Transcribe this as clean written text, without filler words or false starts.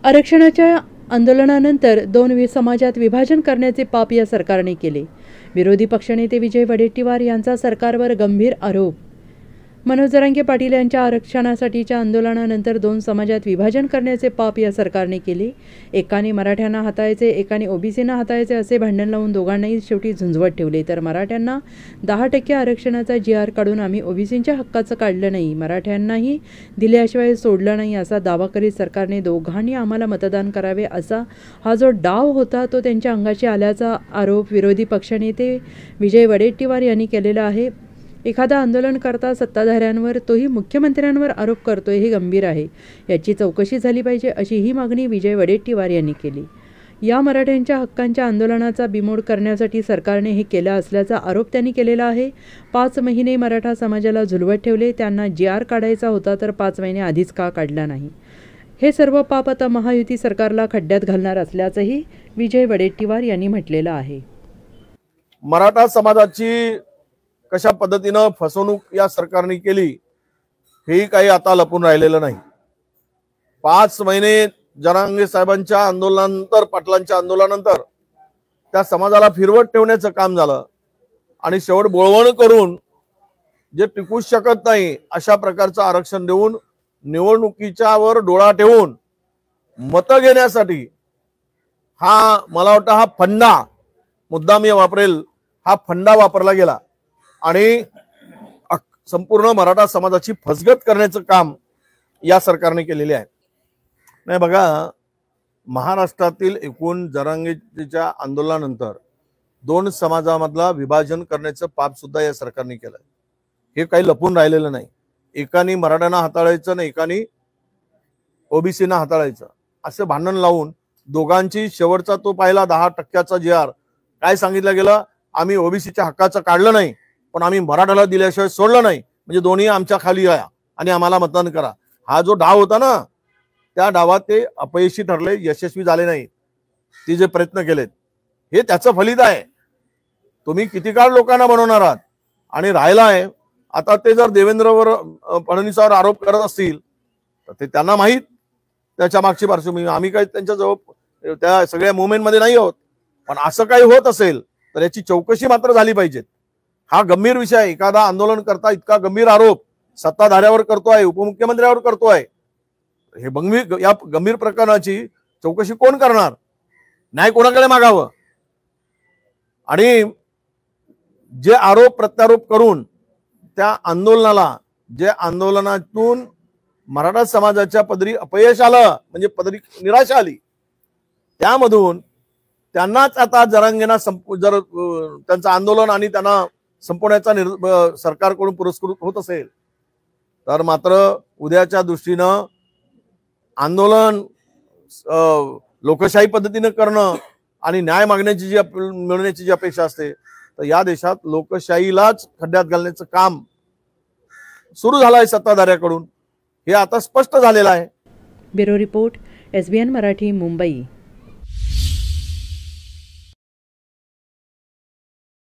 आरक्षणाच्या आंदोलनानंतर दोन समाजात विभाजन करण्याचे पाप या सरकारने केले. विरोधी पक्षनेते विजय वडेट्टीवार यांचा सरकारवर गंभीर आरोप. मनोज जरांगे पाटील यांच्या आरक्षणासाठीच्या आंदोलनानंतर दोन समाजात विभाजन करण्याचे पाप या सरकारने केले. एकाने मराठ्यांना हाताळायचे, एकाने ओबीसींना हाताळायचे असे भांडण लावून दोघांनाही शेवटी झुंजवत ठेवले. तर मराठ्यांना 10% आरक्षणाचा GR काढून आम्ही ओबीसींच्या हक्काचं काढलं नाही, मराठ्यांनाही दिल्याशिवाय सोडलं नाही असा दावा करीत सरकारने दोघांनी आम्हाला मतदान करावे असा हा जो डाव होता तो त्यांच्या अंगाशी आल्याचा आरोप विरोधी पक्षनेते विजय वडेट्टीवार यांनी केलेला आहे. एखादा आंदोलनकर्ता सत्ताधाऱ्यांवर, तोही मुख्यमंत्र्यांवर आरोप करतोय हे गंभीर आहे. याची चौकशी झाली पाहिजे अशी ही मागणी विजय वडेट्टीवार यांनी केली. या मराठ्यांच्या हक्कांच्या आंदोलनाचा बिमोड करण्यासाठी सरकारने हे केलं असल्याचा आरोप त्यांनी केलेला आहे. 5 महिने मराठा समाजाला झुलवत ठेवले, त्यांना GR काढायचा होता तर 5 महिने आधीच का काढला नाही. हे सर्व पाप आता महायुती सरकारला खड्ड्यात घालणार असल्याचंही विजय वडेट्टीवार यांनी म्हटलेलं आहे. मराठा समाजाची कशा पद्धतीनं फसवणूक या सरकारने केली हे काही आता लपून राहिलेलं नाही. 5 महिने जरांगे साहेबांच्या आंदोलनानंतर, पाटलांच्या आंदोलनानंतर त्या समाजाला फिरवत ठेवण्याचं काम झालं आणि शेवट बोळवण करून जे टिकूच शकत नाही अशा प्रकारचं आरक्षण देऊन निवडणुकीच्या वर डोळा ठेवून मतं घेण्यासाठी हा, मला वाटतं हा फंडा, मुद्दा मी वापरेल, हा फंडा वापरला गेला आणि संपूर्ण मराठा समाजाची फसगत करण्याचं काम या सरकारने केलेले आहे. नाही बघा, महाराष्ट्रातील एकूण जरांगेच्या आंदोलनानंतर 2 समाजामधला विभाजन करण्याचं पाप सुद्धा या सरकारने केलंय. हे काही लपून राहिलेलं नाही. एकाने मराठ्यांना हाताळायचं आणि एकाने ओबीसीना हाताळायचं असं भांडण लावून दोघांची शेवटचा तो पाहिला 10% GR काय सांगितलं गेलं, आम्ही ओबीसीच्या हक्काचं काढलं नाही पण आम्ही मराठाला दिल्याशिवाय सोडलं नाही, म्हणजे दोन्ही आमच्या खाली या आणि आम्हाला मतदान करा. हा जो डाव होता ना, त्या डावात ते अपयशी ठरले, यशस्वी झाले नाही. ते जे प्रयत्न केलेत हे त्याचं फलित आहे. तुम्ही किती काळ लोकांना बनवणार आहात. आणि राहिला आहे आता ते जर देवेंद्रवर, फडणवीसावर आरोप करत असतील तर ते त्यांना माहीत, त्याच्या मागची पार्श्वभूमी. आम्ही काही त्यांच्याजवळ त्या सगळ्या मुवमेंटमध्ये नाही आहोत. पण असं काही होत असेल तर याची चौकशी मात्र झाली पाहिजे. हा गंभीर विषय आहे. एखादा आंदोलन करता इतका गंभीर आरोप सत्ताधाऱ्यावर करतोय, उपमुख्यमंत्र्यावर करतोय, हे या गंभीर प्रकरणाची चौकशी कोण करणार? न्याय कोणाकडे मागावं? आणि जे आरोप प्रत्यारोप करून त्या आंदोलनाला, जे आंदोलनातून मराठा समाजाच्या पदरी अपयश आलं, म्हणजे पदरी निराशा आली, त्यामधून त्यांनाच आता जरांगेंना जर त्यांचं आंदोलन आणि त्यांना संपवण्याचा सरकारकडून पुरस्कृत होत असेल तर मात्र उद्याच्या दृष्टीनं आंदोलन लोकशाही पद्धतीने करणं आणि न्याय मागण्याची जी मिळण्याची जी अपेक्षा असते, तर या देशात लोकशाहीलाच खड्ड्यात घालण्याचं काम सुरू झालं आहे सत्ताधाऱ्याकडून. हे आता स्पष्ट झालेलं आहे. Bureau report, SBN Marathi, Mumbai.